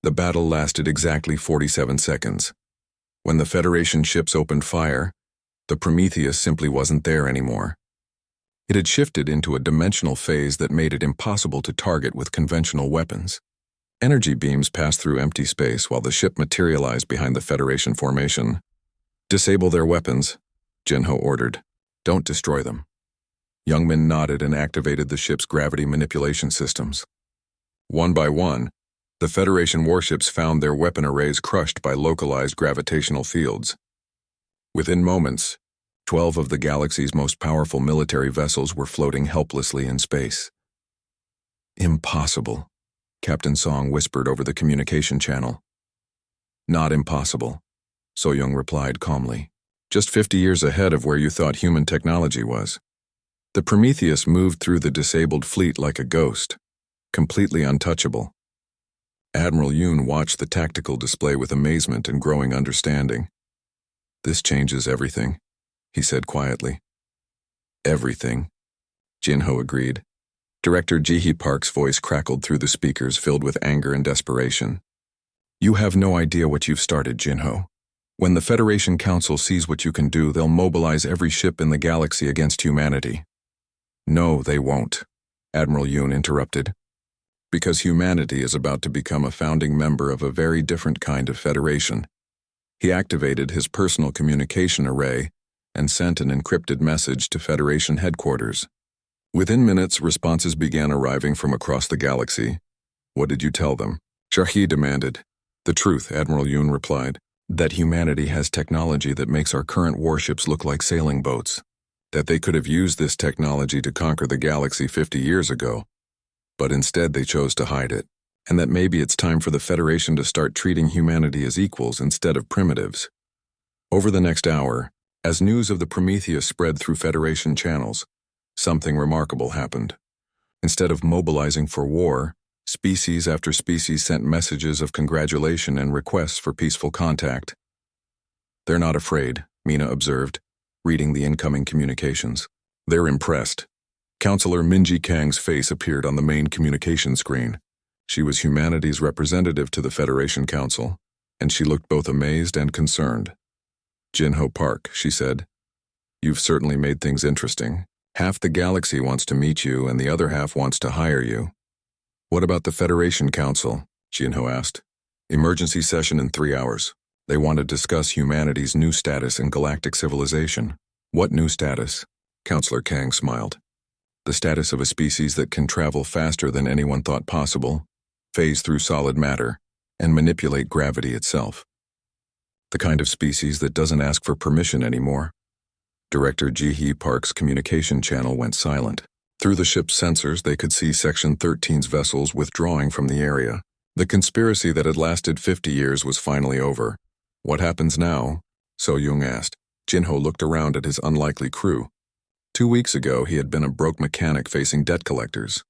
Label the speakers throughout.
Speaker 1: The battle lasted exactly 47 seconds. When the Federation ships opened fire, the Prometheus simply wasn't there anymore. It had shifted into a dimensional phase that made it impossible to target with conventional weapons. Energy beams passed through empty space while the ship materialized behind the Federation formation. "Disable their weapons," Jinho ordered. "Don't destroy them." Youngmin nodded and activated the ship's gravity manipulation systems. One by one, the Federation warships found their weapon arrays crushed by localized gravitational fields. Within moments, 12 of the galaxy's most powerful military vessels were floating helplessly in space. "Impossible," Captain Song whispered over the communication channel. "Not impossible," So-young replied calmly. "Just 50 years ahead of where you thought human technology was." The Prometheus moved through the disabled fleet like a ghost, completely untouchable. Admiral Yoon watched the tactical display with amazement and growing understanding. "This changes everything," he said quietly. "Everything," Jinho agreed. Director Ji-hee Park's voice crackled through the speakers, filled with anger and desperation. "You have no idea what you've started, Jinho. When the Federation Council sees what you can do, they'll mobilize every ship in the galaxy against humanity." "No, they won't," Admiral Yoon interrupted. "Because humanity is about to become a founding member of a very different kind of federation." He activated his personal communication array and sent an encrypted message to Federation headquarters. Within minutes, responses began arriving from across the galaxy. "What did you tell them?" Shahi demanded. "The truth," Admiral Yoon replied. "That humanity has technology that makes our current warships look like sailing boats. That they could have used this technology to conquer the galaxy 50 years ago, but instead they chose to hide it. And that maybe it's time for the Federation to start treating humanity as equals instead of primitives." Over the next hour, as news of the Prometheus spread through Federation channels, something remarkable happened. Instead of mobilizing for war, species after species sent messages of congratulation and requests for peaceful contact. "They're not afraid," Mina observed, reading the incoming communications. "They're impressed." Counselor Minji Kang's face appeared on the main communication screen. She was humanity's representative to the Federation Council, and she looked both amazed and concerned. "Jinho Park," she said, "you've certainly made things interesting. Half the galaxy wants to meet you and the other half wants to hire you." "What about the Federation Council?" Jinho asked. "Emergency session in 3 hours. They want to discuss humanity's new status in galactic civilization." "What new status?" Counselor Kang smiled. "The status of a species that can travel faster than anyone thought possible, phase through solid matter, and manipulate gravity itself. The kind of species that doesn't ask for permission anymore." Director Ji-hee Park's communication channel went silent. Through the ship's sensors, they could see Section 13's vessels withdrawing from the area. The conspiracy that had lasted 50 years was finally over. "What happens now?" So-young asked. Jinho looked around at his unlikely crew. 2 weeks ago, he had been a broke mechanic facing debt collectors.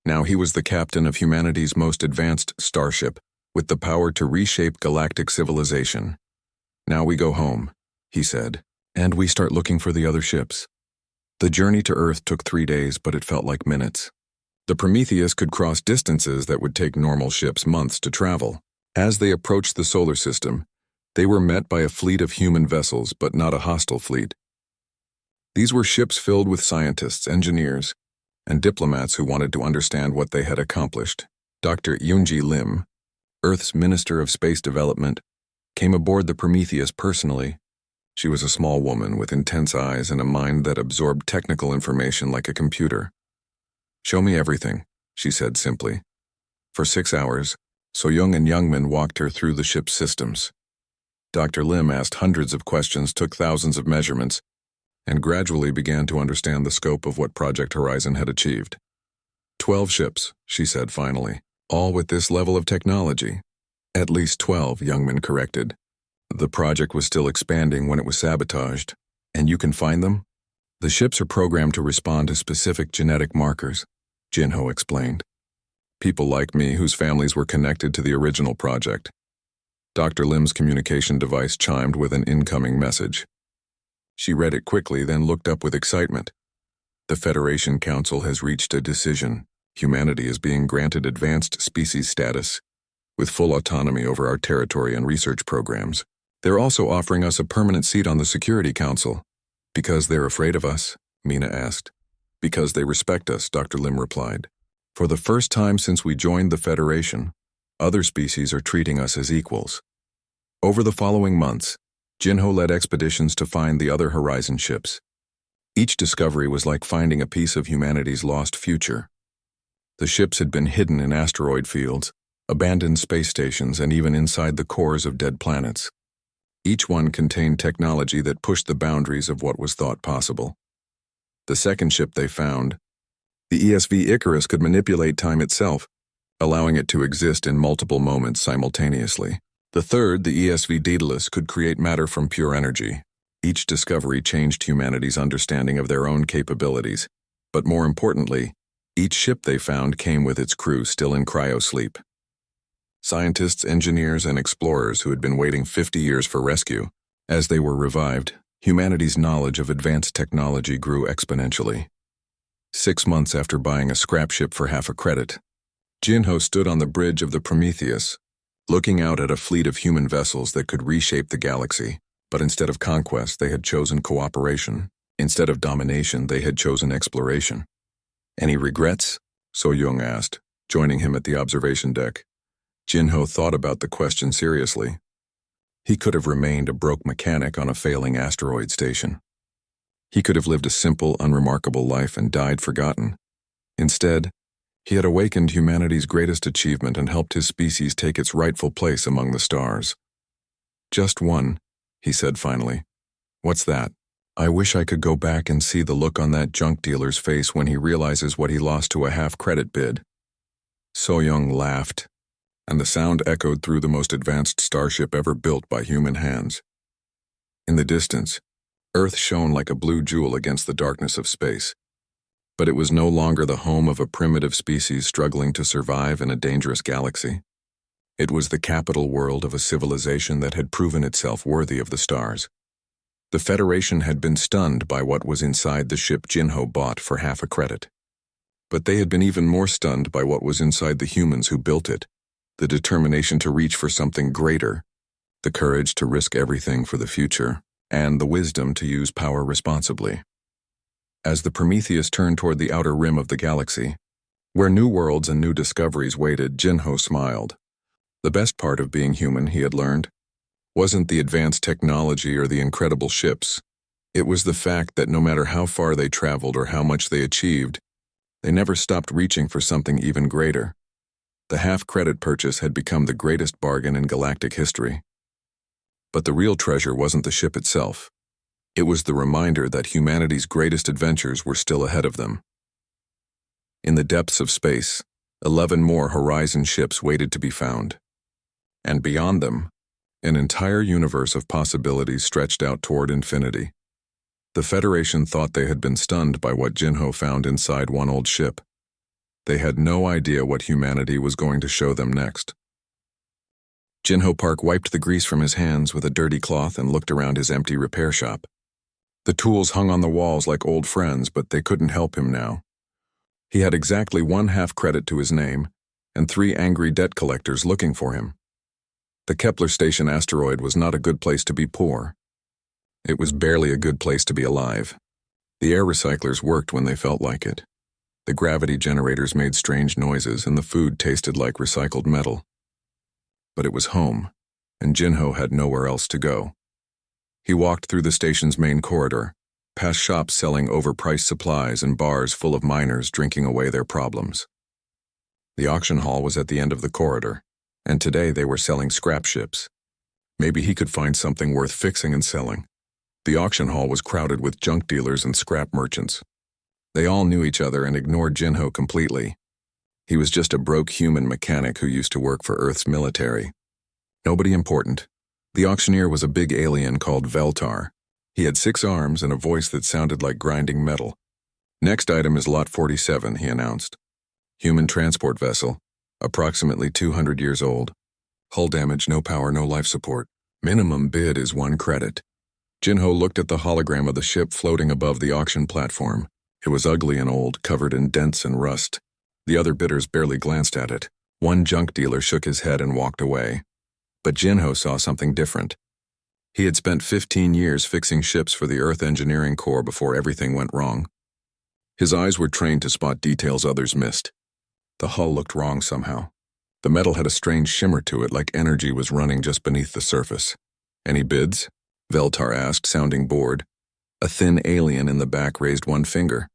Speaker 1: Now he was the captain of humanity's most advanced starship, with the power to reshape galactic civilization. "Now we go home," he said, "and we start looking for the other ships." The journey to Earth took 3 days, but it felt like minutes. The Prometheus could cross distances that would take normal ships months to travel. As they approached the solar system, they were met by a fleet of human vessels, but not a hostile fleet. These were ships filled with scientists, engineers, and diplomats who wanted to understand what they had accomplished. Dr. Yoonji Lim, Earth's Minister of Space Development, came aboard the Prometheus personally. She was a small woman with intense eyes and a mind that absorbed technical information like a computer. "Show me everything," she said simply. For 6 hours, So-young and Youngmin walked her through the ship's systems. Dr. Lim asked hundreds of questions, took thousands of measurements, and gradually began to understand the scope of what Project Horizon had achieved. 12 ships, she said finally, all with this level of technology. "At least 12, Youngmin corrected. "The project was still expanding when it was sabotaged. And you can find them?" "The ships are programmed to respond to specific genetic markers," Jinho explained. "People like me whose families were connected to the original project." Dr. Lim's communication device chimed with an incoming message. She read it quickly, then looked up with excitement. "The Federation Council has reached a decision. Humanity is being granted advanced species status. with full autonomy over our territory and research programs. They're also offering us a permanent seat on the Security Council. Because they're afraid of us? Mina asked. Because they respect us, Dr. Lim replied. For the first time since we joined the Federation, other species are treating us as equals. Over the following months, Jinho led expeditions to find the other Horizon ships. Each discovery was like finding a piece of humanity's lost future. The ships had been hidden in asteroid fields, abandoned space stations, and even inside the cores of dead planets. Each one contained technology that pushed the boundaries of what was thought possible. The second ship they found, the ESV Icarus, could manipulate time itself, allowing it to exist in multiple moments simultaneously. The third, the ESV Daedalus, could create matter from pure energy. Each discovery changed humanity's understanding of their own capabilities, but more importantly, each ship they found came with its crew still in cryosleep. Scientists, engineers, and explorers who had been waiting 50 years for rescue. As they were revived, humanity's knowledge of advanced technology grew exponentially. 6 months after buying a scrap ship for half a credit, Jinho stood on the bridge of the Prometheus, looking out at a fleet of human vessels that could reshape the galaxy. But instead of conquest, they had chosen cooperation. Instead of domination, they had chosen exploration. Any regrets? So Young asked, joining him at the observation deck. Jinho thought about the question seriously. He could have remained a broke mechanic on a failing asteroid station. He could have lived a simple, unremarkable life and died forgotten. Instead, he had awakened humanity's greatest achievement and helped his species take its rightful place among the stars. Just one, he said finally. What's that? I wish I could go back and see the look on that junk dealer's face when he realizes what he lost to a half-credit bid. So Young laughed, and the sound echoed through the most advanced starship ever built by human hands. In the distance, Earth shone like a blue jewel against the darkness of space. But it was no longer the home of a primitive species struggling to survive in a dangerous galaxy. It was the capital world of a civilization that had proven itself worthy of the stars. The Federation had been stunned by what was inside the ship Jinho bought for half a credit. But they had been even more stunned by what was inside the humans who built it, the determination to reach for something greater, the courage to risk everything for the future, and the wisdom to use power responsibly. As the Prometheus turned toward the outer rim of the galaxy, where new worlds and new discoveries waited, Jinho smiled. The best part of being human, he had learned, wasn't the advanced technology or the incredible ships. It was the fact that no matter how far they traveled or how much they achieved, they never stopped reaching for something even greater. The half-credit purchase had become the greatest bargain in galactic history. But the real treasure wasn't the ship itself. It was the reminder that humanity's greatest adventures were still ahead of them. In the depths of space, 11 more Horizon ships waited to be found. And beyond them, an entire universe of possibilities stretched out toward infinity. The Federation thought they had been stunned by what Jinho found inside one old ship. They had no idea what humanity was going to show them next. Jinho Park wiped the grease from his hands with a dirty cloth and looked around his empty repair shop. The tools hung on the walls like old friends, but they couldn't help him now. He had exactly 1 half-credit to his name, and 3 angry debt collectors looking for him. The Kepler Station asteroid was not a good place to be poor. It was barely a good place to be alive. The air recyclers worked when they felt like it. The gravity generators made strange noises, and the food tasted like recycled metal. But it was home, and Jinho had nowhere else to go. He walked through the station's main corridor, past shops selling overpriced supplies and bars full of miners drinking away their problems. The auction hall was at the end of the corridor, and today they were selling scrap ships. Maybe he could find something worth fixing and selling. The auction hall was crowded with junk dealers and scrap merchants. They all knew each other and ignored Jinho completely. He was just a broke human mechanic who used to work for Earth's military. Nobody important. The auctioneer was a big alien called Veltar. He had 6 arms and a voice that sounded like grinding metal. Next item is Lot 47, he announced. Human transport vessel, approximately 200 years old. Hull damage, no power, no life support. Minimum bid is 1 credit. Jinho looked at the hologram of the ship floating above the auction platform. It was ugly and old, covered in dents and rust. The other bidders barely glanced at it. One junk dealer shook his head and walked away. But Jinho saw something different. He had spent 15 years fixing ships for the Earth Engineering Corps before everything went wrong. His eyes were trained to spot details others missed. The hull looked wrong somehow. The metal had a strange shimmer to it, like energy was running just beneath the surface. "Any bids?" Veltar asked, sounding bored. A thin alien in the back raised one finger.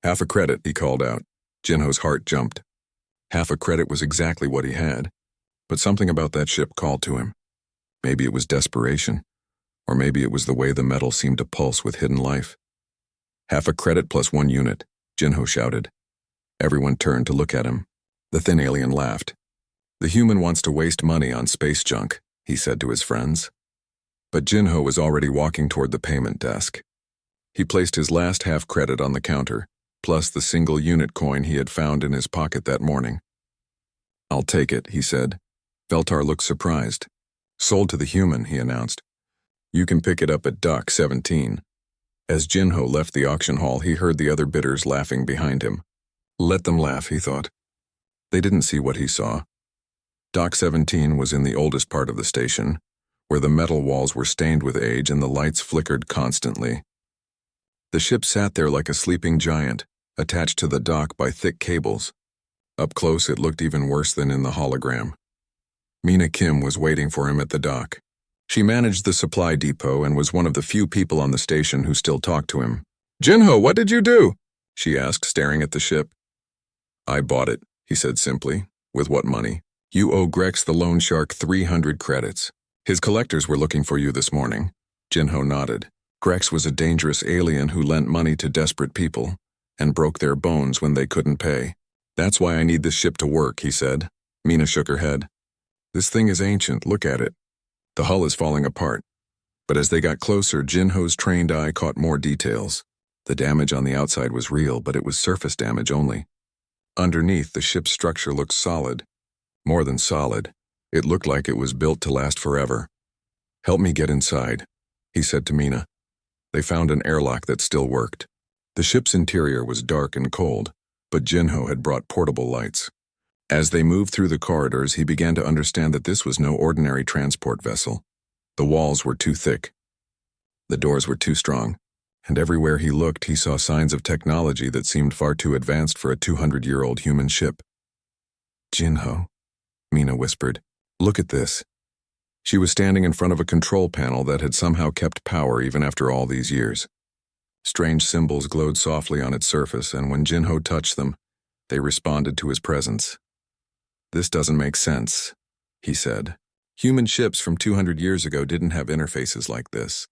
Speaker 1: "Half a credit," he called out. Jinho's heart jumped. Half a credit was exactly what he had, but something about that ship called to him. Maybe it was desperation, or maybe it was the way the metal seemed to pulse with hidden life. "Half a credit plus 1 unit," Jinho shouted. Everyone turned to look at him. The thin alien laughed. "The human wants to waste money on space junk," he said to his friends. But Jinho was already walking toward the payment desk. He placed his last half credit on the counter, plus the single unit coin he had found in his pocket that morning. "I'll take it," he said. Veltar looked surprised. "Sold to the human," he announced. "You can pick it up at Dock 17. As Jinho left the auction hall, he heard the other bidders laughing behind him. Let them laugh, he thought. They didn't see what he saw. Dock 17 was in the oldest part of the station, where the metal walls were stained with age and the lights flickered constantly. The ship sat there like a sleeping giant, attached to the dock by thick cables. Up close, it looked even worse than in the hologram. Mina Kim was waiting for him at the dock. She managed the supply depot and was one of the few people on the station who still talked to him. "Jinho, what did you do?" she asked, staring at the ship. "I bought it," he said simply. "With what money?" "You owe Grex the loan shark 300 credits. His collectors were looking for you this morning." Jinho nodded. Grex was a dangerous alien who lent money to desperate people and broke their bones when they couldn't pay. "That's why I need this ship to work," he said. Mina shook her head. "This thing is ancient, look at it. The hull is falling apart." But as they got closer, Jinho's trained eye caught more details. The damage on the outside was real, but it was surface damage only. Underneath, the ship's structure looked solid. More than solid. It looked like it was built to last forever. "Help me get inside," he said to Mina. They found an airlock that still worked. The ship's interior was dark and cold, but Jinho had brought portable lights. As they moved through the corridors, he began to understand that this was no ordinary transport vessel. The walls were too thick. The doors were too strong. And everywhere he looked, he saw signs of technology that seemed far too advanced for a 200-year-old human ship. "Jinho," Mina whispered. "Look at this." She was standing in front of a control panel that had somehow kept power even after all these years. Strange symbols glowed softly on its surface, and when Jinho touched them, they responded to his presence. "This doesn't make sense," he said. Human ships from 200 years ago didn't have interfaces like this.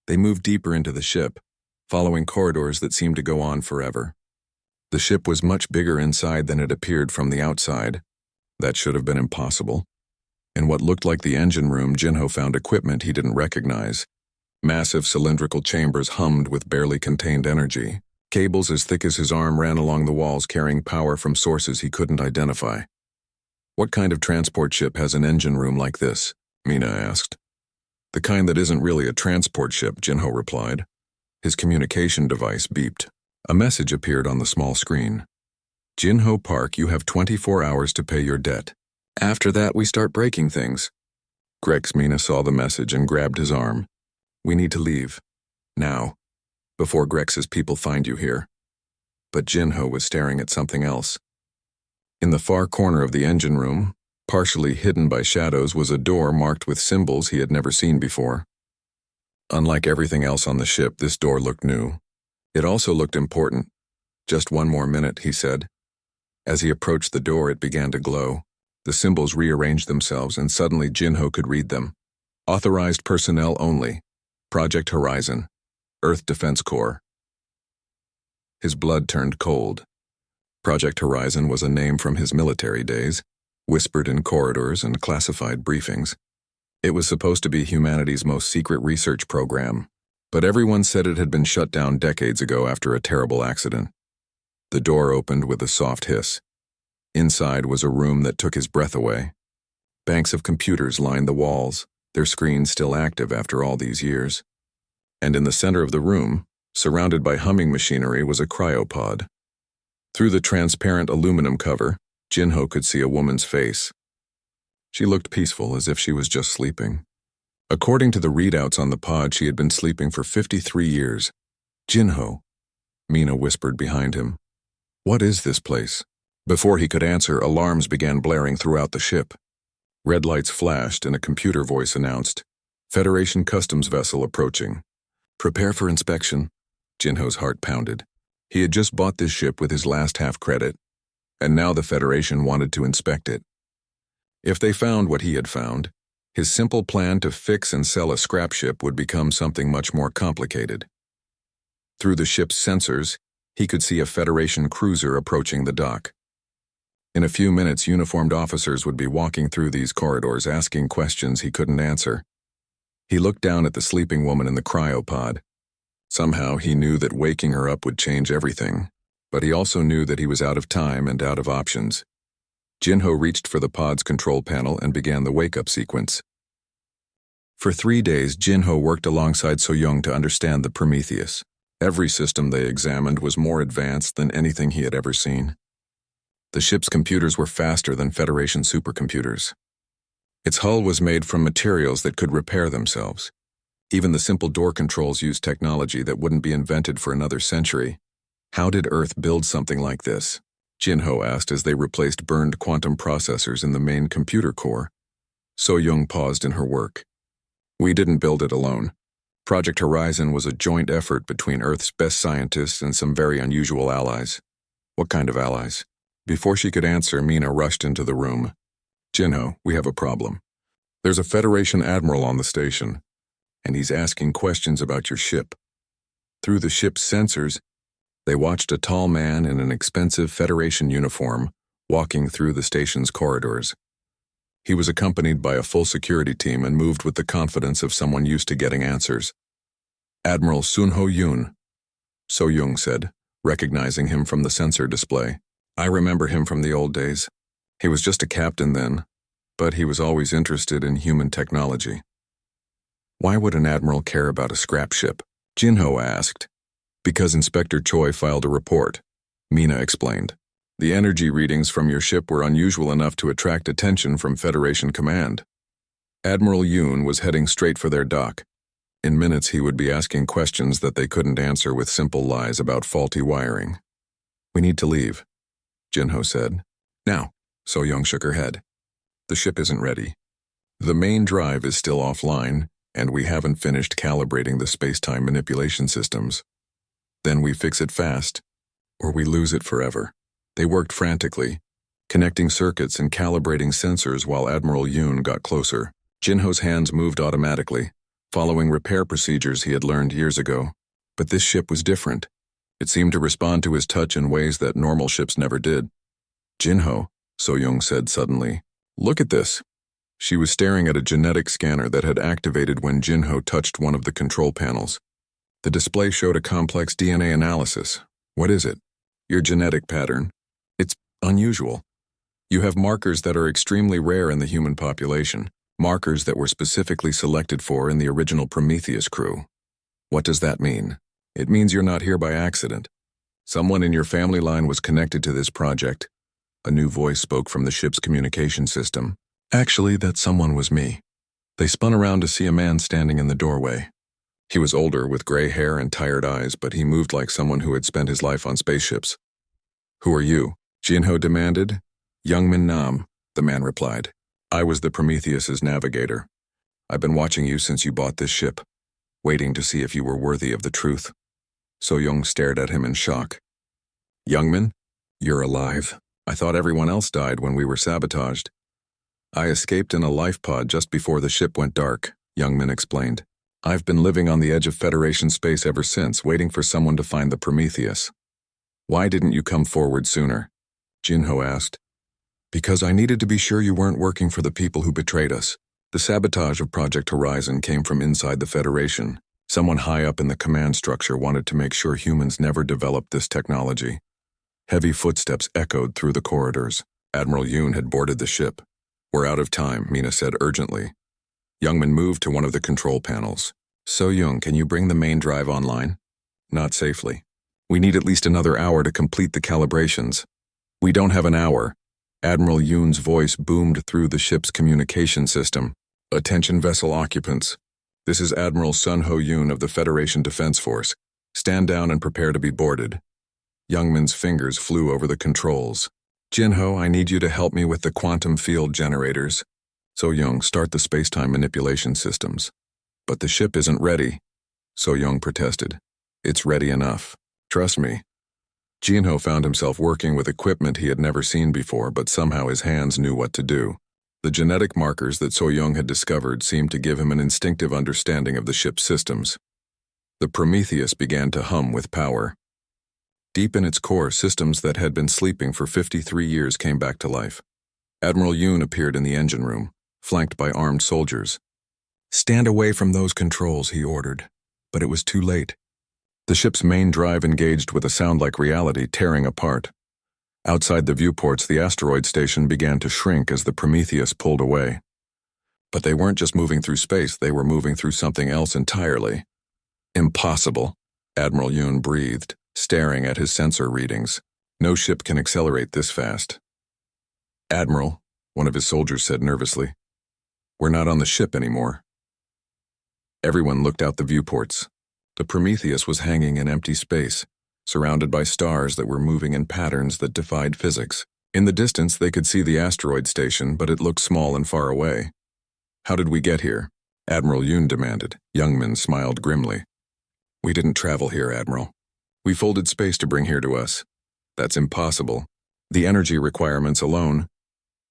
Speaker 1: They moved deeper into the ship, following corridors that seemed to go on forever. The ship was much bigger inside than it appeared from the outside. That should have been impossible. In what looked like the engine room, Jinho found equipment he didn't recognize. Massive cylindrical chambers hummed with barely contained energy. Cables as thick as his arm ran along the walls, carrying power from sources he couldn't identify. "What kind of transport ship has an engine room like this?" Mina asked. "The kind that isn't really a transport ship," Jinho replied. His communication device beeped. A message appeared on the small screen. "Jinho Park, you have 24 hours to pay your debt. After that, we start breaking things." Grex Mina saw the message and grabbed his arm. "We need to leave. Now. Before Grex's people find you here." But Jinho was staring at something else. In the far corner of the engine room, partially hidden by shadows, was a door marked with symbols he had never seen before. Unlike everything else on the ship, this door looked new. It also looked important. "Just one more minute," he said. As he approached the door, it began to glow. The symbols rearranged themselves, and suddenly Jinho could read them. "Authorized personnel only. Project Horizon. Earth Defense Corps." His blood turned cold. Project Horizon was a name from his military days, whispered in corridors and classified briefings. It was supposed to be humanity's most secret research program, but everyone said it had been shut down decades ago after a terrible accident. The door opened with a soft hiss. Inside was a room that took his breath away. Banks of computers lined the walls, their screens still active after all these years. And in the center of the room, surrounded by humming machinery, was a cryopod. Through the transparent aluminum cover, Jinho could see a woman's face. She looked peaceful, as if she was just sleeping. According to the readouts on the pod, she had been sleeping for 53 years. Jinho, Mina whispered behind him. What is this place? Before he could answer, alarms began blaring throughout the ship. Red lights flashed and a computer voice announced, Federation customs vessel approaching. Prepare for inspection. Jinho's heart pounded. He had just bought this ship with his last half credit, and now the Federation wanted to inspect it. If they found what he had found, his simple plan to fix and sell a scrap ship would become something much more complicated. Through the ship's sensors, he could see a Federation cruiser approaching the dock. In a few minutes, uniformed officers would be walking through these corridors asking questions he couldn't answer. He looked down at the sleeping woman in the cryopod. Somehow he knew that waking her up would change everything, but he also knew that he was out of time and out of options. Jinho reached for the pod's control panel and began the wake-up sequence. For 3 days, Jinho worked alongside So-young to understand the Prometheus. Every system they examined was more advanced than anything he had ever seen. The ship's computers were faster than Federation supercomputers. Its hull was made from materials that could repair themselves. Even the simple door controls used technology that wouldn't be invented for another century. How did Earth build something like this? Jinho asked as they replaced burned quantum processors in the main computer core. So-young paused in her work. We didn't build it alone. Project Horizon was a joint effort between Earth's best scientists and some very unusual allies. What kind of allies? Before she could answer, Mina rushed into the room. Jinho, we have a problem. There's a Federation admiral on the station, and he's asking questions about your ship. Through the ship's sensors, they watched a tall man in an expensive Federation uniform walking through the station's corridors. He was accompanied by a full security team and moved with the confidence of someone used to getting answers. Admiral Sunho Yoon, So-young said, recognizing him from the sensor display. I remember him from the old days. He was just a captain then, but he was always interested in human technology. Why would an admiral care about a scrap ship? Jinho asked. Because Inspector Choi filed a report, Mina explained. The energy readings from your ship were unusual enough to attract attention from Federation Command. Admiral Yoon was heading straight for their dock. In minutes he would be asking questions that they couldn't answer with simple lies about faulty wiring. We need to leave, Jinho said. Now, So-young shook her head. The ship isn't ready. The main drive is still offline, and we haven't finished calibrating the space-time manipulation systems. Then we fix it fast, or we lose it forever. They worked frantically, connecting circuits and calibrating sensors while Admiral Yoon got closer. Jinho's hands moved automatically, following repair procedures he had learned years ago. But this ship was different. It seemed to respond to his touch in ways that normal ships never did. Jinho, So-young said suddenly, look at this. She was staring at a genetic scanner that had activated when Jinho touched one of the control panels. The display showed a complex DNA analysis. What is it? Your genetic pattern. It's unusual. You have markers that are extremely rare in the human population, markers that were specifically selected for in the original Prometheus crew. What does that mean? It means you're not here by accident. Someone in your family line was connected to this project. A new voice spoke from the ship's communication system. Actually, that someone was me. They spun around to see a man standing in the doorway. He was older, with gray hair and tired eyes, but he moved like someone who had spent his life on spaceships. Who are you? Jinho demanded. Youngmin Nam, the man replied. I was the Prometheus's navigator. I've been watching you since you bought this ship, waiting to see if you were worthy of the truth. So-young stared at him in shock. Youngmin, you're alive. I thought everyone else died when we were sabotaged. I escaped in a life pod just before the ship went dark, Youngmin explained. I've been living on the edge of Federation space ever since, waiting for someone to find the Prometheus. Why didn't you come forward sooner? Jinho asked. Because I needed to be sure you weren't working for the people who betrayed us. The sabotage of Project Horizon came from inside the Federation. Someone high up in the command structure wanted to make sure humans never developed this technology. Heavy footsteps echoed through the corridors. Admiral Yoon had boarded the ship. We're out of time, Mina said urgently. Youngman moved to one of the control panels. So-young, can you bring the main drive online? Not safely. We need at least another hour to complete the calibrations. We don't have an hour, Admiral Yoon's voice boomed through the ship's communication system. "Attention vessel occupants. This is Admiral Sun Ho Yoon of the Federation Defense Force. Stand down and prepare to be boarded." Youngman's fingers flew over the controls. "Jinho, I need you to help me with the quantum field generators." "So Young, start the space-time manipulation systems." "But the ship isn't ready." So Young protested. "It's ready enough. Trust me." Jinho found himself working with equipment he had never seen before, but somehow his hands knew what to do. The genetic markers that So Young had discovered seemed to give him an instinctive understanding of the ship's systems. The Prometheus began to hum with power. Deep in its core, systems that had been sleeping for 53 years came back to life. Admiral Yoon appeared in the engine room, flanked by armed soldiers. "Stand away from those controls," he ordered, but it was too late. The ship's main drive engaged with a sound like reality, tearing apart. Outside the viewports, the asteroid station began to shrink as the Prometheus pulled away. But they weren't just moving through space, they were moving through something else entirely. "Impossible," Admiral Yoon breathed, staring at his sensor readings. "No ship can accelerate this fast." "Admiral," one of his soldiers said nervously, "we're not on the ship anymore." Everyone looked out the viewports. The Prometheus was hanging in empty space, surrounded by stars that were moving in patterns that defied physics. In the distance, they could see the asteroid station, but it looked small and far away. "How did we get here?" Admiral Yoon demanded. Youngman smiled grimly. "We didn't travel here, Admiral. We folded space to bring here to us. That's impossible. The energy requirements alone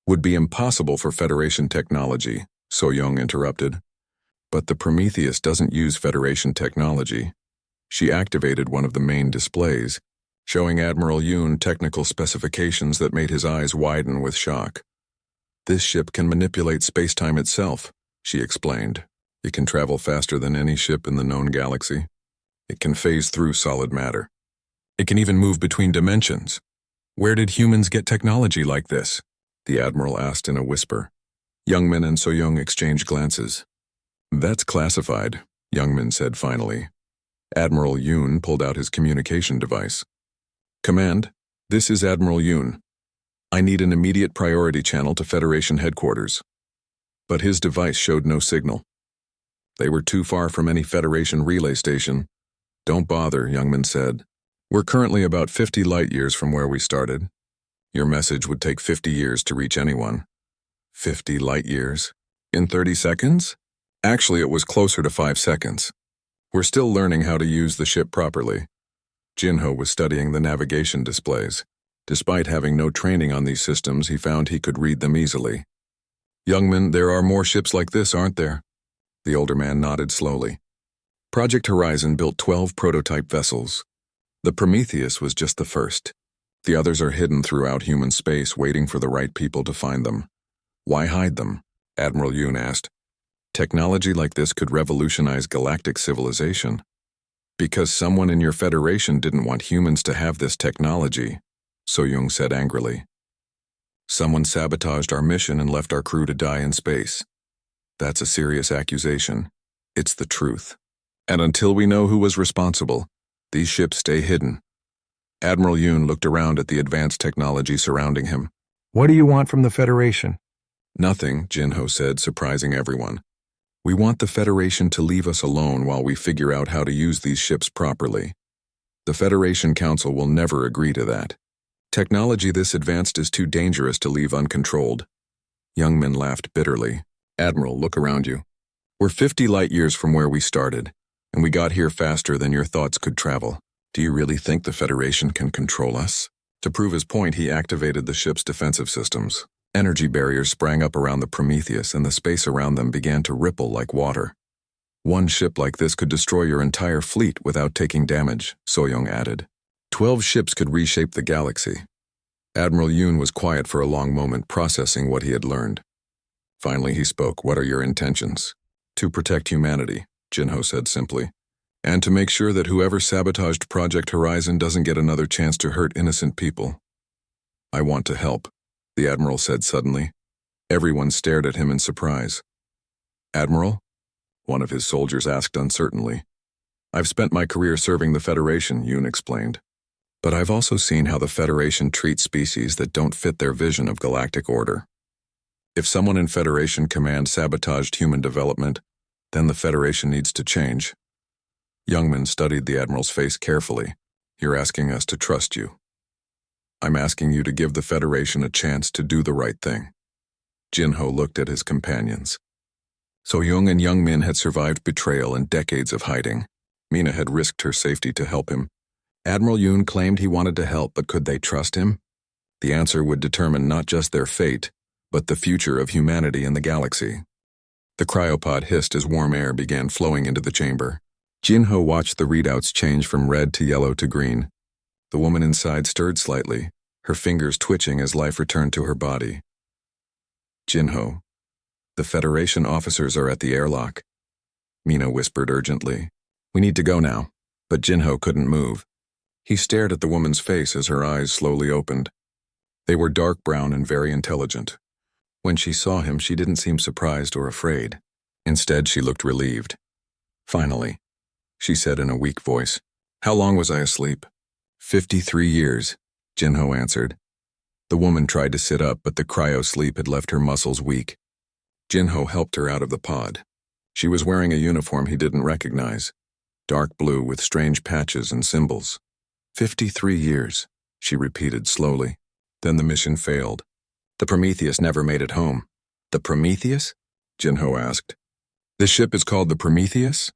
Speaker 1: would be impossible for Federation technology," So Young interrupted. "But the Prometheus doesn't use Federation technology." She activated one of the main displays, showing Admiral Yoon technical specifications that made his eyes widen with shock. "This ship can manipulate space-time itself," she explained. "It can travel faster than any ship in the known galaxy. It can phase through solid matter. It can even move between dimensions." "Where did humans get technology like this?" the Admiral asked in a whisper. Youngman and So Young exchanged glances. "That's classified," Youngman said finally. Admiral Yoon pulled out his communication device. "Command, this is Admiral Yoon. I need an immediate priority channel to Federation headquarters." But his device showed no signal. They were too far from any Federation relay station. "Don't bother," Youngman said. "We're currently about 50 light-years from where we started. Your message would take 50 years to reach anyone." 50 light-years? In 30 seconds? Actually, it was closer to 5 seconds. "We're still learning how to use the ship properly." Jinho was studying the navigation displays. Despite having no training on these systems, he found he could read them easily. "Youngman, there are more ships like this, aren't there?" The older man nodded slowly. Project Horizon built 12 prototype vessels. The Prometheus was just the first. The others are hidden throughout human space, waiting for the right people to find them. "Why hide them?" Admiral Yoon asked. "Technology like this could revolutionize galactic civilization." "Because someone in your Federation didn't want humans to have this technology," So Young said angrily. "Someone sabotaged our mission and left our crew to die in space. That's a serious accusation. It's the truth. And until we know who was responsible, these ships stay hidden." Admiral Yoon looked around at the advanced technology surrounding him. "What do you want from the Federation?" "Nothing," Jinho said, surprising everyone. "We want the Federation to leave us alone while we figure out how to use these ships properly. The Federation Council will never agree to that. Technology this advanced is too dangerous to leave uncontrolled." Youngman laughed bitterly. "Admiral, look around you. We're 50 light-years from where we started, and we got here faster than your thoughts could travel. Do you really think the Federation can control us?" To prove his point, he activated the ship's defensive systems. Energy barriers sprang up around the Prometheus, and the space around them began to ripple like water. "One ship like this could destroy your entire fleet without taking damage," So Young added. 12 ships could reshape the galaxy." Admiral Yoon was quiet for a long moment, processing what he had learned. Finally, he spoke. "What are your intentions?" "To protect humanity," Jinho said simply. "And to make sure that whoever sabotaged Project Horizon doesn't get another chance to hurt innocent people." "I want to help," the Admiral said suddenly. Everyone stared at him in surprise. "Admiral?" one of his soldiers asked uncertainly. "I've spent my career serving the Federation," Yoon explained. But I've also seen how the Federation treats species that don't fit their vision of galactic order. If someone in Federation command sabotaged human development, then the Federation needs to change. Youngman studied the Admiral's face carefully. You're asking us to trust you. I'm asking you to give the Federation a chance to do the right thing. Jinho looked at his companions. So Young and Youngmin had survived betrayal and decades of hiding. Mina had risked her safety to help him. Admiral Yoon claimed he wanted to help, but could they trust him? The answer would determine not just their fate, but the future of humanity in the galaxy. The cryopod hissed as warm air began flowing into the chamber. Jinho watched the readouts change from red to yellow to green. The woman inside stirred slightly, her fingers twitching as life returned to her body. Jinho, the Federation officers are at the airlock. Mina whispered urgently. We need to go now. But Jinho couldn't move. He stared at the woman's face as her eyes slowly opened. They were dark brown and very intelligent. When she saw him, she didn't seem surprised or afraid. Instead, she looked relieved. Finally, she said in a weak voice, How long was I asleep? 53 years, Jinho answered. The woman tried to sit up, but the cryo-sleep had left her muscles weak. Jinho helped her out of the pod. She was wearing a uniform he didn't recognize, dark blue with strange patches and symbols. 53 years, she repeated slowly. Then the mission failed. The Prometheus never made it home. The Prometheus? Jinho asked. This ship is called the Prometheus?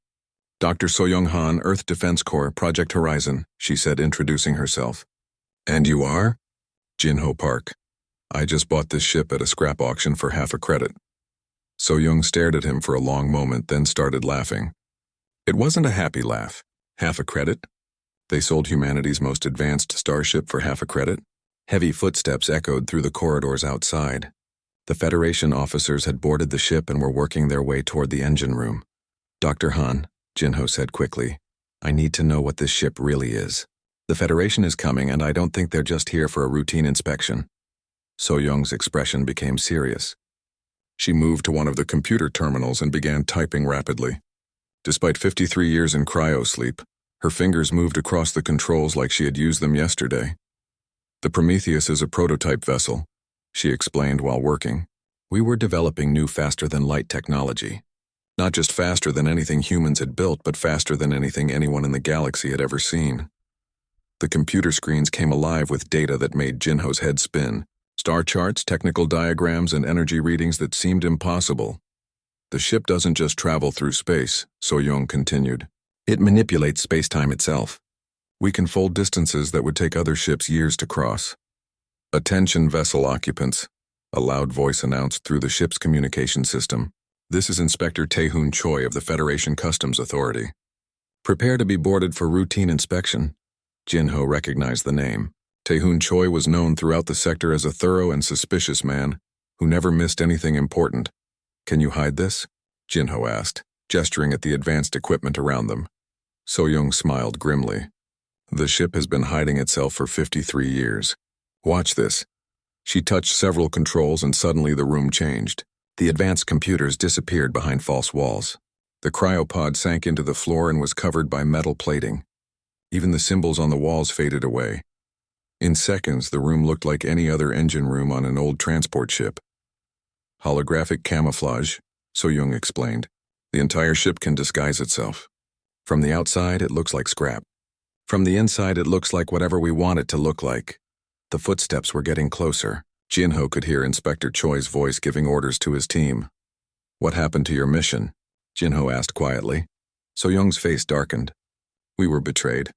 Speaker 1: Dr. Soyoung Han, Earth Defense Corps, Project Horizon, she said, introducing herself. And you are? Jinho Park. I just bought this ship at a scrap auction for half a credit. Soyoung stared at him for a long moment, then started laughing. It wasn't a happy laugh. Half a credit? They sold humanity's most advanced starship for half a credit? Heavy footsteps echoed through the corridors outside. The Federation officers had boarded the ship and were working their way toward the engine room. Dr. Han, Jinho said quickly, I need to know what this ship really is. The Federation is coming, and I don't think they're just here for a routine inspection. Soyoung's expression became serious. She moved to one of the computer terminals and began typing rapidly. Despite 53 years in cryo-sleep, her fingers moved across the controls like she had used them yesterday. The Prometheus is a prototype vessel, she explained while working. We were developing new faster-than-light technology. Not just faster than anything humans had built, but faster than anything anyone in the galaxy had ever seen. The computer screens came alive with data that made Jinho's head spin. Star charts, technical diagrams, and energy readings that seemed impossible. The ship doesn't just travel through space, Soyoung continued. It manipulates space-time itself. We can fold distances that would take other ships years to cross. Attention vessel occupants, a loud voice announced through the ship's communication system. This is Inspector Tae-hoon Choi of the Federation Customs Authority. Prepare to be boarded for routine inspection. Jinho recognized the name. Tae-hoon Choi was known throughout the sector as a thorough and suspicious man who never missed anything important. Can you hide this? Jinho asked, gesturing at the advanced equipment around them. Soyoung smiled grimly. The ship has been hiding itself for 53 years. Watch this. She touched several controls and suddenly the room changed. The advanced computers disappeared behind false walls. The cryopod sank into the floor and was covered by metal plating. Even the symbols on the walls faded away. In seconds, the room looked like any other engine room on an old transport ship. Holographic camouflage, Soyoung explained. The entire ship can disguise itself. From the outside, it looks like scrap. From the inside, it looks like whatever we want it to look like. The footsteps were getting closer. Jinho could hear Inspector Choi's voice giving orders to his team. What happened to your mission? Jinho asked quietly. Soyoung's face darkened. We were betrayed.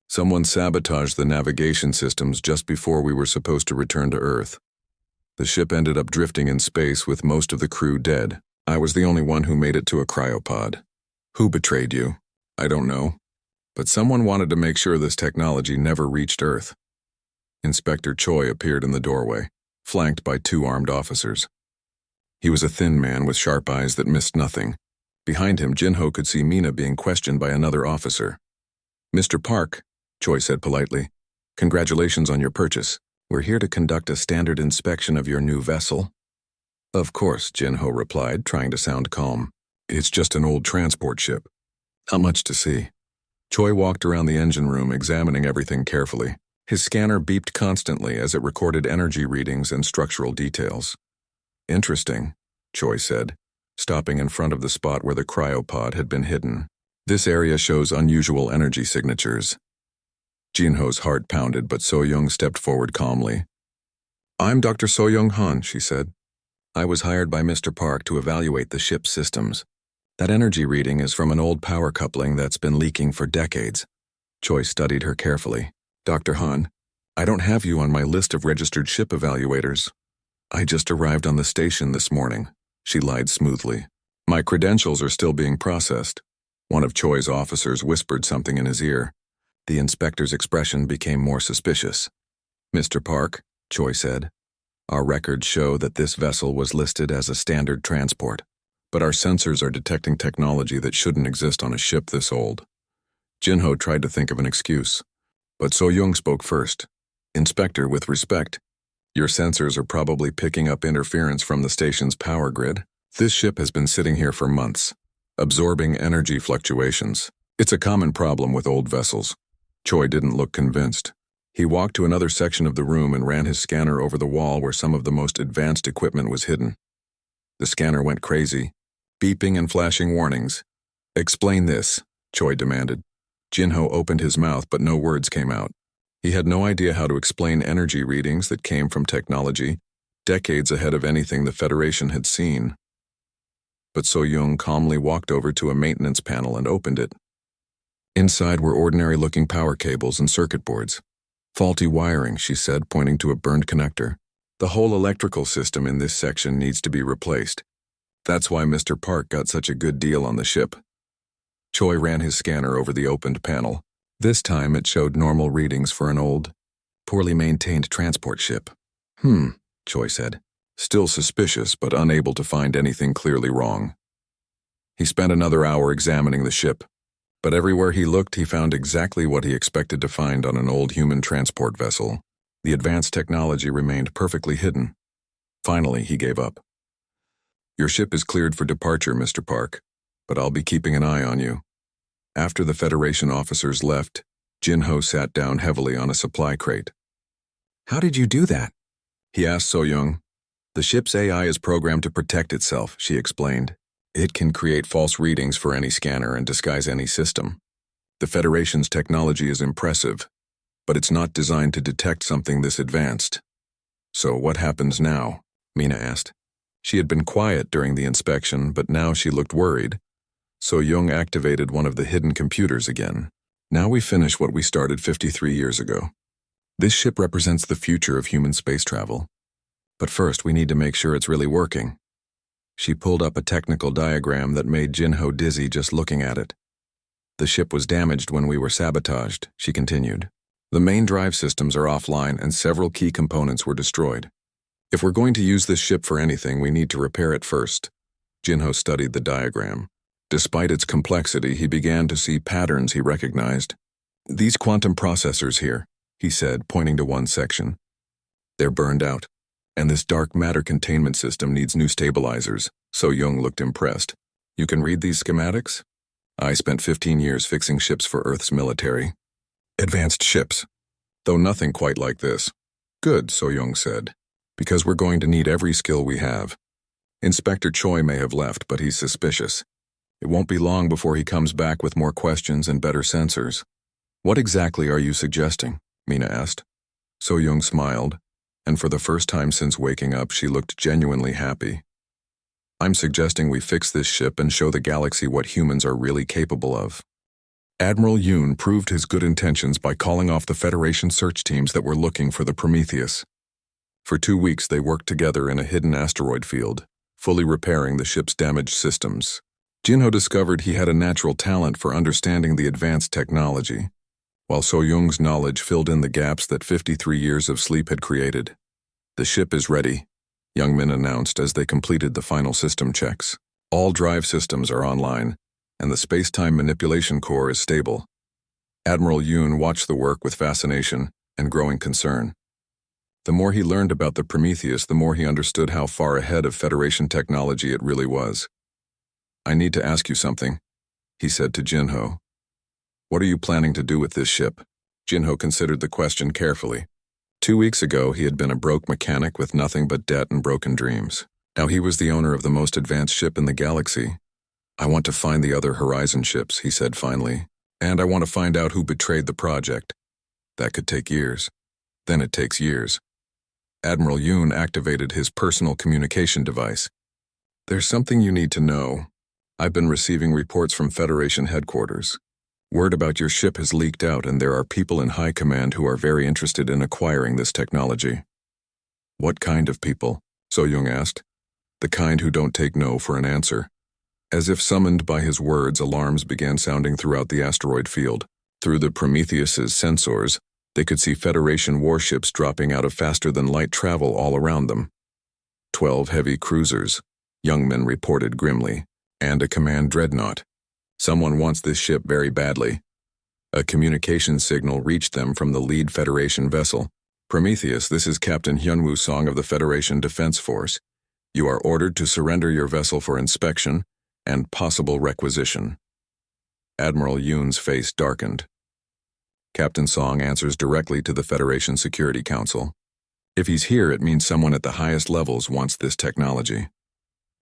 Speaker 1: Someone sabotaged the navigation systems just before we were supposed to return to Earth. The ship ended up drifting in space with most of the crew dead. I was the only one who made it to a cryopod. Who betrayed you? I don't know. But someone wanted to make sure this technology never reached Earth. Inspector Choi appeared in the doorway, flanked by 2 armed officers. He was a thin man with sharp eyes that missed nothing. Behind him, Jinho could see Mina being questioned by another officer. Mr. Park, Choi said politely, congratulations on your purchase. We're here to conduct a standard inspection of your new vessel. Of course, Jinho replied, trying to sound calm. It's just an old transport ship. Not much to see. Choi walked around the engine room, examining everything carefully. His scanner beeped constantly as it recorded energy readings and structural details. Interesting, Choi said, stopping in front of the spot where the cryopod had been hidden. This area shows unusual energy signatures. Jinho's heart pounded, but So-young stepped forward calmly. I'm Dr. So-young Han, she said. I was hired by Mr. Park to evaluate the ship's systems. That energy reading is from an old power coupling that's been leaking for decades. Choi studied her carefully. Dr. Han, I don't have you on my list of registered ship evaluators. I just arrived on the station this morning, she lied smoothly. My credentials are still being processed. One of Choi's officers whispered something in his ear. The inspector's expression became more suspicious. Mr. Park, Choi said, our records show that this vessel was listed as a standard transport, but our sensors are detecting technology that shouldn't exist on a ship this old. Jinho tried to think of an excuse, but So-young spoke first. Inspector, with respect, your sensors are probably picking up interference from the station's power grid. This ship has been sitting here for months, absorbing energy fluctuations. It's a common problem with old vessels. Choi didn't look convinced. He walked to another section of the room and ran his scanner over the wall where some of the most advanced equipment was hidden. The scanner went crazy, beeping and flashing warnings. Explain this, Choi demanded. Jinho opened his mouth, but no words came out. He had no idea how to explain energy readings that came from technology decades ahead of anything the Federation had seen. But So-young calmly walked over to a maintenance panel and opened it. Inside were ordinary-looking power cables and circuit boards. Faulty wiring, she said, pointing to a burned connector. The whole electrical system in this section needs to be replaced. That's why Mr. Park got such a good deal on the ship. Choi ran his scanner over the opened panel. This time it showed normal readings for an old, poorly maintained transport ship. Choi said, still suspicious but unable to find anything clearly wrong. He spent another hour examining the ship, but everywhere he looked he found exactly what he expected to find on an old human transport vessel. The advanced technology remained perfectly hidden. Finally, he gave up. Your ship is cleared for departure, Mr. Park, but I'll be keeping an eye on you. After the Federation officers left, Jinho sat down heavily on a supply crate. How did you do that? He asked So-young. The ship's AI is programmed to protect itself, she explained. It can create false readings for any scanner and disguise any system. The Federation's technology is impressive, but it's not designed to detect something this advanced. So what happens now? Mina asked. She had been quiet during the inspection, but now she looked worried. So-young activated one of the hidden computers again. Now we finish what we started 53 years ago. This ship represents the future of human space travel. But first we need to make sure it's really working. She pulled up a technical diagram that made Jinho dizzy just looking at it. The ship was damaged when we were sabotaged, she continued. The main drive systems are offline and several key components were destroyed. If we're going to use this ship for anything, we need to repair it first. Jinho studied the diagram. Despite its complexity, he began to see patterns he recognized. These quantum processors here, he said, pointing to one section. They're burned out, and this dark matter containment system needs new stabilizers. So-young looked impressed. You can read these schematics? I spent 15 years fixing ships for Earth's military. Advanced ships, though nothing quite like this. Good, So-young said, because we're going to need every skill we have. Inspector Choi may have left, but he's suspicious. It won't be long before he comes back with more questions and better sensors. What exactly are you suggesting? Mina asked. So-young smiled, and for the first time since waking up, she looked genuinely happy. I'm suggesting we fix this ship and show the galaxy what humans are really capable of. Admiral Yoon proved his good intentions by calling off the Federation search teams that were looking for the Prometheus. For 2 weeks, they worked together in a hidden asteroid field, fully repairing the ship's damaged systems. Jinho discovered he had a natural talent for understanding the advanced technology, while So-young's knowledge filled in the gaps that 53 years of sleep had created. The ship is ready, Youngmin announced as they completed the final system checks. All drive systems are online, and the space-time manipulation core is stable. Admiral Yoon watched the work with fascination and growing concern. The more he learned about the Prometheus, the more he understood how far ahead of Federation technology it really was. I need to ask you something, he said to Jinho. What are you planning to do with this ship? Jinho considered the question carefully. 2 weeks ago, he had been a broke mechanic with nothing but debt and broken dreams. Now he was the owner of the most advanced ship in the galaxy. I want to find the other Horizon ships, he said finally. And I want to find out who betrayed the project. That could take years. Then it takes years. Admiral Yoon activated his personal communication device. There's something you need to know. I've been receiving reports from Federation headquarters. Word about your ship has leaked out, and there are people in high command who are very interested in acquiring this technology. What kind of people? So-young asked. The kind who don't take no for an answer. As if summoned by his words, alarms began sounding throughout the asteroid field. Through the Prometheus's sensors, they could see Federation warships dropping out of faster-than-light travel all around them. 12 heavy cruisers, Youngman reported grimly, and a command dreadnought. Someone wants this ship very badly. A communication signal reached them from the lead Federation vessel. Prometheus, this is Captain Hyunwoo Song of the Federation Defense Force. You are ordered to surrender your vessel for inspection and possible requisition. Admiral Yoon's face darkened. Captain Song answers directly to the Federation Security Council. If he's here, it means someone at the highest levels wants this technology.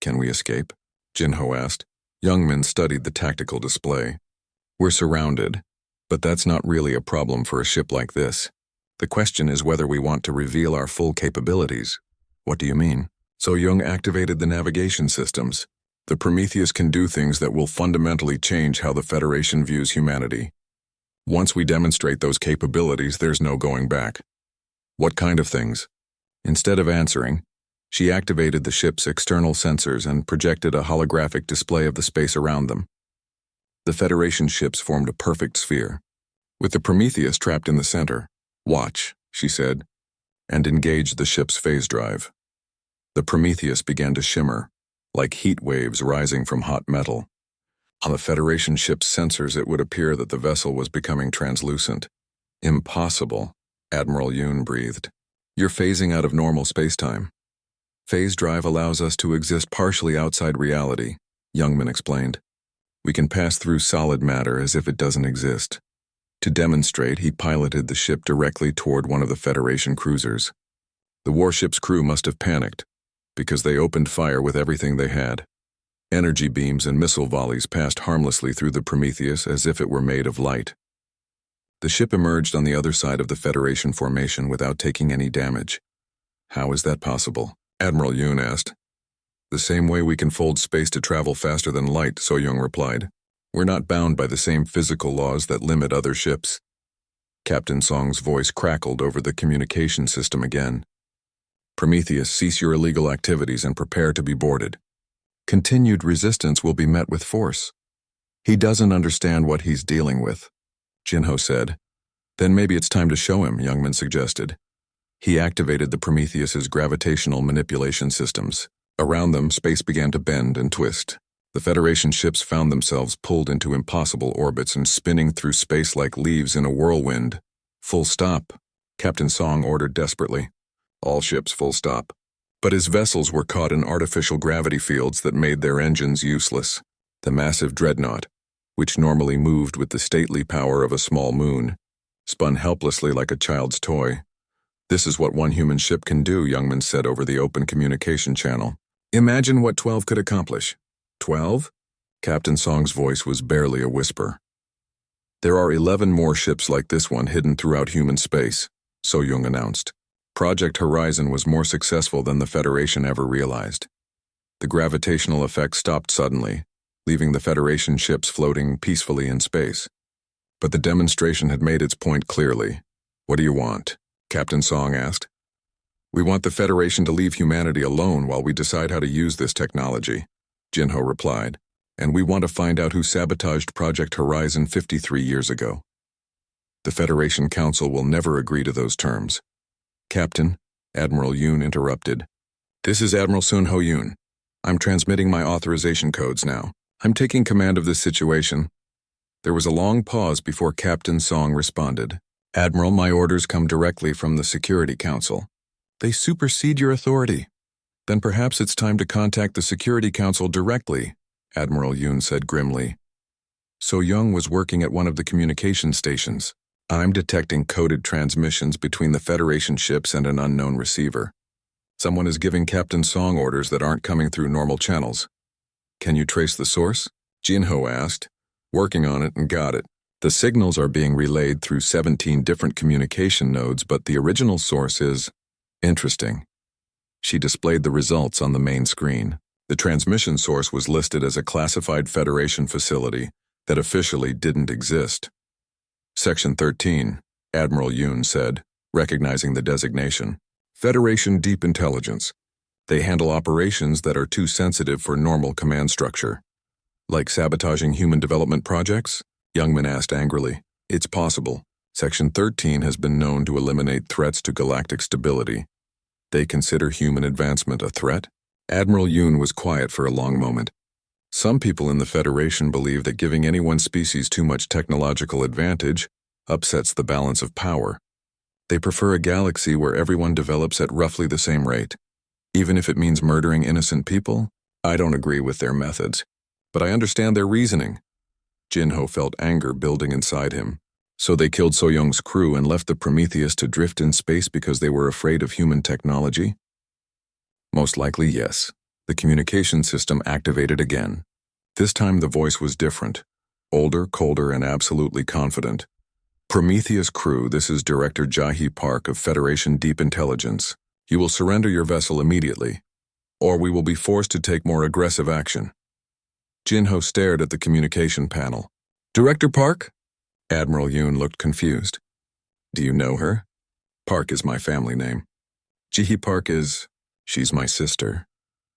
Speaker 1: Can we escape? Jinho asked. Youngman studied the tactical display. We're surrounded, but that's not really a problem for a ship like this. The question is whether we want to reveal our full capabilities. What do you mean? So-young activated the navigation systems. The Prometheus can do things that will fundamentally change how the Federation views humanity. Once we demonstrate those capabilities, there's no going back. What kind of things? Instead of answering, she activated the ship's external sensors and projected a holographic display of the space around them. The Federation ships formed a perfect sphere, with the Prometheus trapped in the center. Watch, she said, and engaged the ship's phase drive. The Prometheus began to shimmer, like heat waves rising from hot metal. On the Federation ship's sensors, it would appear that the vessel was becoming translucent. Impossible, Admiral Yoon breathed. You're phasing out of normal spacetime. Phase drive allows us to exist partially outside reality, Youngman explained. We can pass through solid matter as if it doesn't exist. To demonstrate, he piloted the ship directly toward one of the Federation cruisers. The warship's crew must have panicked, because they opened fire with everything they had. Energy beams and missile volleys passed harmlessly through the Prometheus as if it were made of light. The ship emerged on the other side of the Federation formation without taking any damage. How is that possible? Admiral Yoon asked. The same way we can fold space to travel faster than light, So-young replied. We're not bound by the same physical laws that limit other ships. Captain Song's voice crackled over the communication system again. Prometheus, cease your illegal activities and prepare to be boarded. Continued resistance will be met with force. He doesn't understand what he's dealing with, Jinho said. Then maybe it's time to show him, Youngman suggested. He activated the Prometheus's gravitational manipulation systems. Around them, space began to bend and twist. The Federation ships found themselves pulled into impossible orbits and spinning through space like leaves in a whirlwind. Full stop, Captain Song ordered desperately. All ships full stop. But his vessels were caught in artificial gravity fields that made their engines useless. The massive dreadnought, which normally moved with the stately power of a small moon, spun helplessly like a child's toy. This is what one human ship can do, Youngman said over the open communication channel. Imagine what 12 could accomplish. 12? Captain Song's voice was barely a whisper. There are 11 more ships like this one hidden throughout human space, So-young announced. Project Horizon was more successful than the Federation ever realized. The gravitational effect stopped suddenly, leaving the Federation ships floating peacefully in space. But the demonstration had made its point clearly. What do you want? Captain Song asked. We want the Federation to leave humanity alone while we decide how to use this technology, Jinho replied, and we want to find out who sabotaged Project Horizon 53 years ago. The Federation Council will never agree to those terms. Captain, Admiral Yoon interrupted. This is Admiral Sun Ho Yoon. I'm transmitting my authorization codes now. I'm taking command of this situation. There was a long pause before Captain Song responded. Admiral, my orders come directly from the Security Council. They supersede your authority. Then perhaps it's time to contact the Security Council directly, Admiral Yoon said grimly. So-young was working at one of the communication stations. I'm detecting coded transmissions between the Federation ships and an unknown receiver. Someone is giving Captain Song orders that aren't coming through normal channels. Can you trace the source? Jinho asked. Working on it and got it. The signals are being relayed through 17 different communication nodes, but the original source is interesting. She displayed the results on the main screen. The transmission source was listed as a classified Federation facility that officially didn't exist. Section 13, Admiral Yoon said, recognizing the designation. Federation Deep Intelligence. They handle operations that are too sensitive for normal command structure. Like sabotaging human development projects? Youngman asked angrily. It's possible. Section 13 has been known to eliminate threats to galactic stability. They consider human advancement a threat? Admiral Yoon was quiet for a long moment. Some people in the Federation believe that giving any one species too much technological advantage upsets the balance of power. They prefer a galaxy where everyone develops at roughly the same rate. Even if it means murdering innocent people, I don't agree with their methods. But I understand their reasoning. Jinho felt anger building inside him. So they killed So-young's crew and left the Prometheus to drift in space because they were afraid of human technology? Most likely, yes. The communication system activated again. This time the voice was different. Older, colder, and absolutely confident. Prometheus crew, this is Director Jae-hee Park of Federation Deep Intelligence. You will surrender your vessel immediately, or we will be forced to take more aggressive action. Jinho stared at the communication panel. Director Park? Admiral Yoon looked confused. Do you know her? Park is my family name. Jae-hee Park is... she's my sister.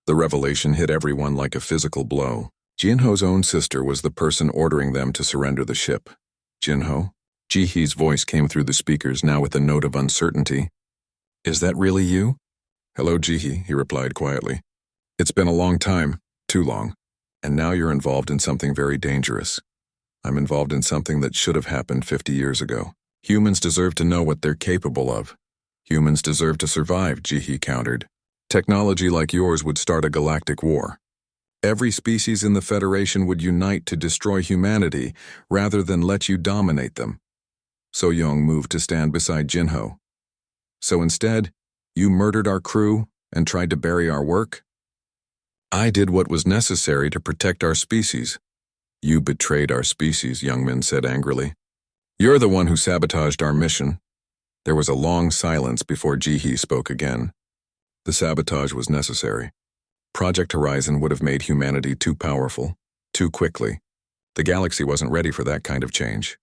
Speaker 1: The revelation hit everyone like a physical blow. Jinho's own sister was the person ordering them to surrender the ship. Jinho? Jae-hee's voice came through the speakers now with a note of uncertainty. Is that really you? Hello, Jae-hee, he replied quietly. It's been a long time, too long. And now you're involved in something very dangerous. I'm involved in something that should have happened 50 years ago. Humans deserve to know what they're capable of. Humans deserve to survive, Jae-hee countered. Technology like yours would start a galactic war. Every species in the Federation would unite to destroy humanity rather than let you dominate them. So-young moved to stand beside Jinho. So instead, you murdered our crew and tried to bury our work? I did what was necessary to protect our species. You betrayed our species, Youngman said angrily. You're the one who sabotaged our mission. There was a long silence before Jae-hee spoke again. The sabotage was necessary. Project Horizon would have made humanity too powerful, too quickly. The galaxy wasn't ready for that kind of change.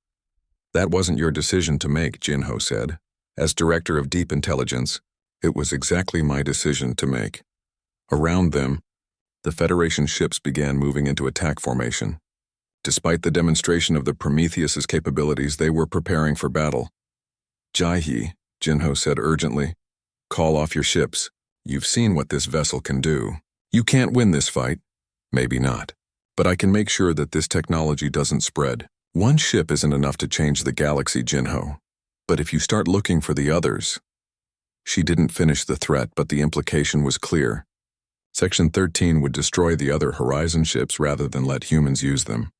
Speaker 1: That wasn't your decision to make, Jinho said. As Director of Deep Intelligence, it was exactly my decision to make. Around them, the Federation ships began moving into attack formation. Despite the demonstration of the Prometheus's capabilities, they were preparing for battle. Jae-hee, Jinho said urgently, call off your ships. You've seen what this vessel can do. You can't win this fight. Maybe not. But I can make sure that this technology doesn't spread. One ship isn't enough to change the galaxy, Jinho. But if you start looking for the others... She didn't finish the threat, but the implication was clear. Section 13 would destroy the other Horizon ships rather than let humans use them.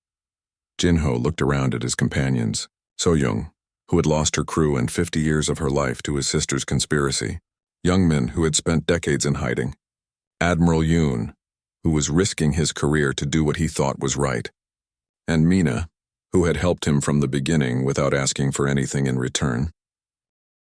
Speaker 1: Jinho looked around at his companions. So-young, who had lost her crew and 50 years of her life to his sister's conspiracy. Youngmin, who had spent decades in hiding. Admiral Yoon, who was risking his career to do what he thought was right. And Mina, who had helped him from the beginning without asking for anything in return.